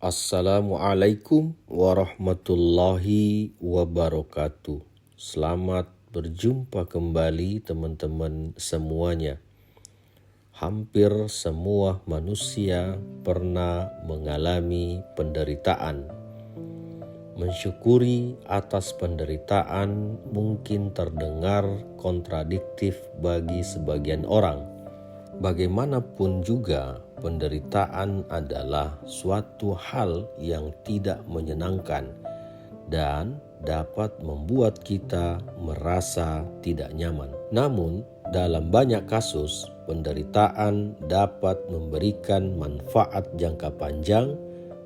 Assalamualaikum warahmatullahi wabarakatuh. Selamat berjumpa kembali teman-teman semuanya. Hampir semua manusia pernah mengalami penderitaan. Mensyukuri atas penderitaan mungkin terdengar kontradiktif bagi sebagian orang. Bagaimanapun juga, penderitaan adalah suatu hal yang tidak menyenangkan dan dapat membuat kita merasa tidak nyaman. Namun, dalam banyak kasus, penderitaan dapat memberikan manfaat jangka panjang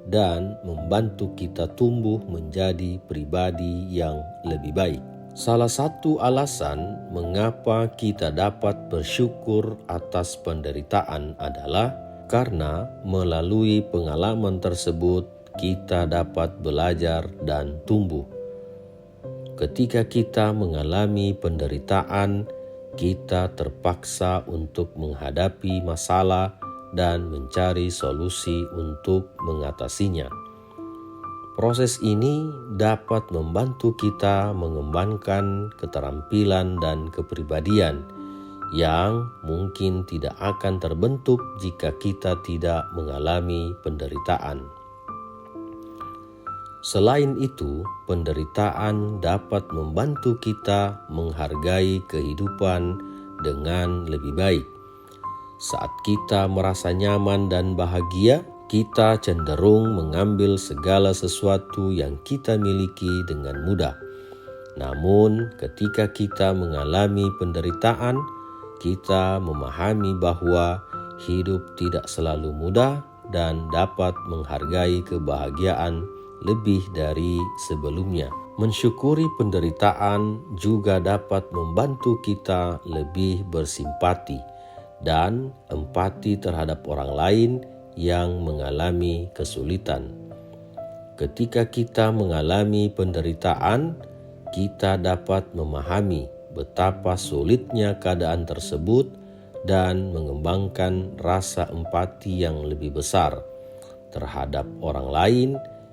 dan membantu kita tumbuh menjadi pribadi yang lebih baik. Salah satu alasan mengapa kita dapat bersyukur atas penderitaan adalah karena melalui pengalaman tersebut kita dapat belajar dan tumbuh. Ketika kita mengalami penderitaan, kita terpaksa untuk menghadapi masalah dan mencari solusi untuk mengatasinya. Proses ini dapat membantu kita mengembangkan keterampilan dan kepribadian yang mungkin tidak akan terbentuk jika kita tidak mengalami penderitaan. Selain itu, penderitaan dapat membantu kita menghargai kehidupan dengan lebih baik. Saat kita merasa nyaman dan bahagia, kita cenderung mengambil segala sesuatu yang kita miliki dengan mudah. Namun, ketika kita mengalami penderitaan, kita memahami bahwa hidup tidak selalu mudah dan dapat menghargai kebahagiaan lebih dari sebelumnya. Mensyukuri penderitaan juga dapat membantu kita lebih bersimpati dan empati terhadap orang lain yang mengalami kesulitan. Ketika kita mengalami penderitaan, kita dapat memahami betapa sulitnya keadaan tersebut dan mengembangkan rasa empati yang lebih besar terhadap orang lain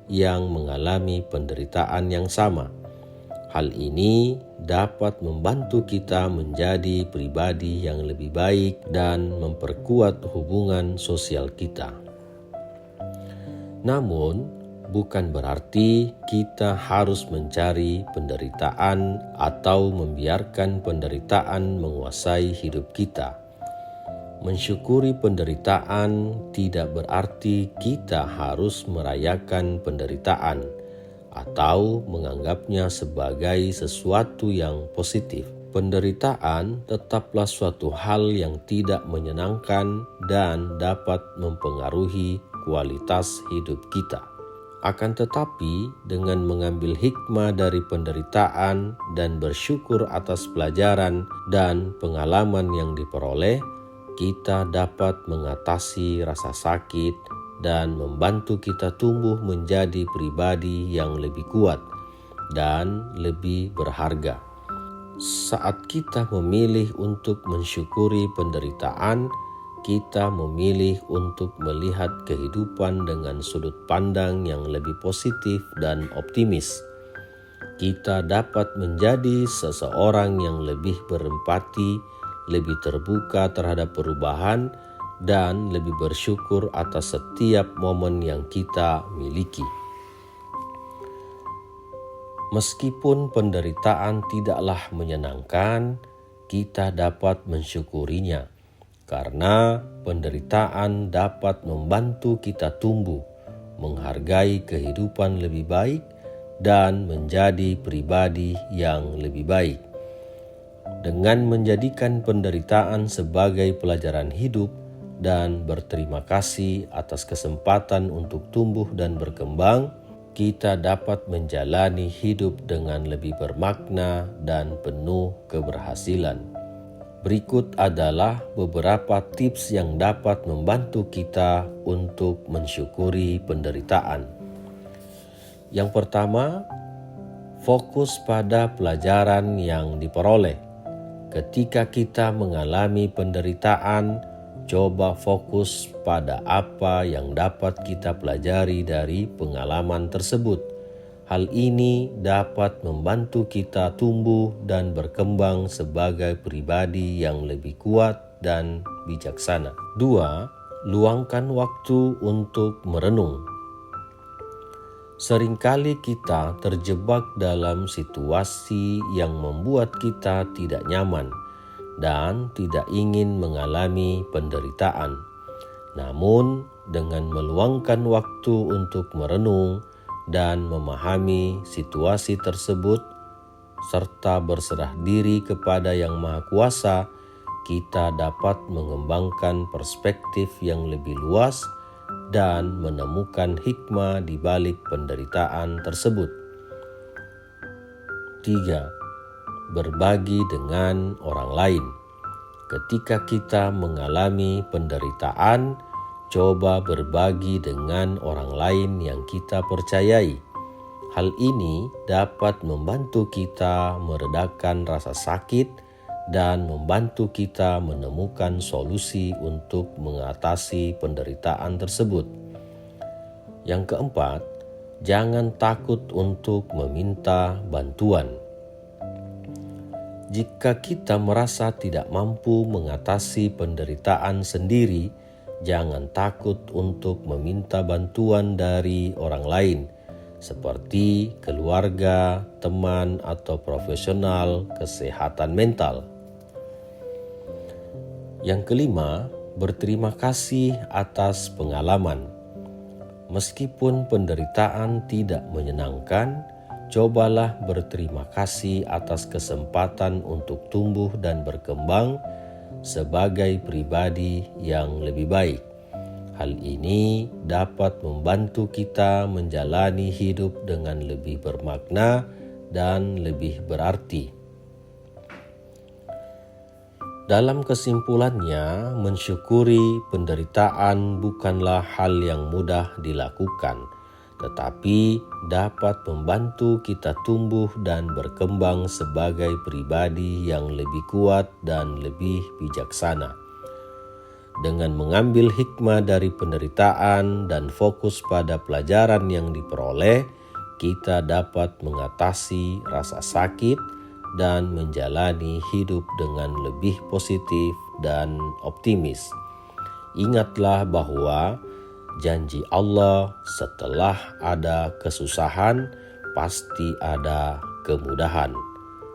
yang mengalami penderitaan yang sama. Hal ini dapat membantu kita menjadi pribadi yang lebih baik dan memperkuat hubungan sosial kita. Namun, bukan berarti kita harus mencari penderitaan atau membiarkan penderitaan menguasai hidup kita. Mensyukuri penderitaan tidak berarti kita harus merayakan penderitaan atau menganggapnya sebagai sesuatu yang positif. Penderitaan tetaplah suatu hal yang tidak menyenangkan dan dapat mempengaruhi kualitas hidup kita. Akan tetapi, dengan mengambil hikmah dari penderitaan dan bersyukur atas pelajaran dan pengalaman yang diperoleh, kita dapat mengatasi rasa sakit dan membantu kita tumbuh menjadi pribadi yang lebih kuat dan lebih berharga. Saat kita memilih untuk mensyukuri penderitaan, kita memilih untuk melihat kehidupan dengan sudut pandang yang lebih positif dan optimis. Kita dapat menjadi seseorang yang lebih berempati, lebih terbuka terhadap perubahan, dan lebih bersyukur atas setiap momen yang kita miliki. Meskipun penderitaan tidaklah menyenangkan, kita dapat mensyukurinya karena penderitaan dapat membantu kita tumbuh, menghargai kehidupan lebih baik, dan menjadi pribadi yang lebih baik. Dengan menjadikan penderitaan sebagai pelajaran hidup dan berterima kasih atas kesempatan untuk tumbuh dan berkembang, kita dapat menjalani hidup dengan lebih bermakna dan penuh keberhasilan. Berikut adalah beberapa tips yang dapat membantu kita untuk mensyukuri penderitaan. Yang pertama, fokus pada pelajaran yang diperoleh. Ketika kita mengalami penderitaan, coba fokus pada apa yang dapat kita pelajari dari pengalaman tersebut. Hal ini dapat membantu kita tumbuh dan berkembang sebagai pribadi yang lebih kuat dan bijaksana. 2. Luangkan waktu untuk merenung. Seringkali kita terjebak dalam situasi yang membuat kita tidak nyaman dan tidak ingin mengalami penderitaan. Namun, dengan meluangkan waktu untuk merenung dan memahami situasi tersebut, serta berserah diri kepada Yang Maha Kuasa, kita dapat mengembangkan perspektif yang lebih luas dan menemukan hikmah di balik penderitaan tersebut. 3. Berbagi dengan orang lain. Ketika kita mengalami penderitaan, coba berbagi dengan orang lain yang kita percayai. Hal ini dapat membantu kita meredakan rasa sakit dan membantu kita menemukan solusi untuk mengatasi penderitaan tersebut. Yang keempat, jangan takut untuk meminta bantuan. Jika kita merasa tidak mampu mengatasi penderitaan sendiri, jangan takut untuk meminta bantuan dari orang lain, seperti keluarga, teman, atau profesional kesehatan mental. Yang kelima, berterima kasih atas pengalaman. Meskipun penderitaan tidak menyenangkan, cobalah berterima kasih atas kesempatan untuk tumbuh dan berkembang sebagai pribadi yang lebih baik. Hal ini dapat membantu kita menjalani hidup dengan lebih bermakna dan lebih berarti. Dalam kesimpulannya, mensyukuri penderitaan bukanlah hal yang mudah dilakukan, tetapi dapat membantu kita tumbuh dan berkembang sebagai pribadi yang lebih kuat dan lebih bijaksana. Dengan mengambil hikmah dari penderitaan dan fokus pada pelajaran yang diperoleh, kita dapat mengatasi rasa sakit dan menjalani hidup dengan lebih positif dan optimis. Ingatlah bahwa janji Allah, setelah ada kesusahan, pasti ada kemudahan.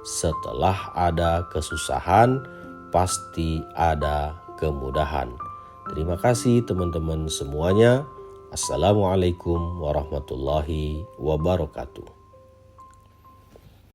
Setelah ada kesusahan, pasti ada kemudahan. Terima kasih teman-teman semuanya. Assalamualaikum warahmatullahi wabarakatuh.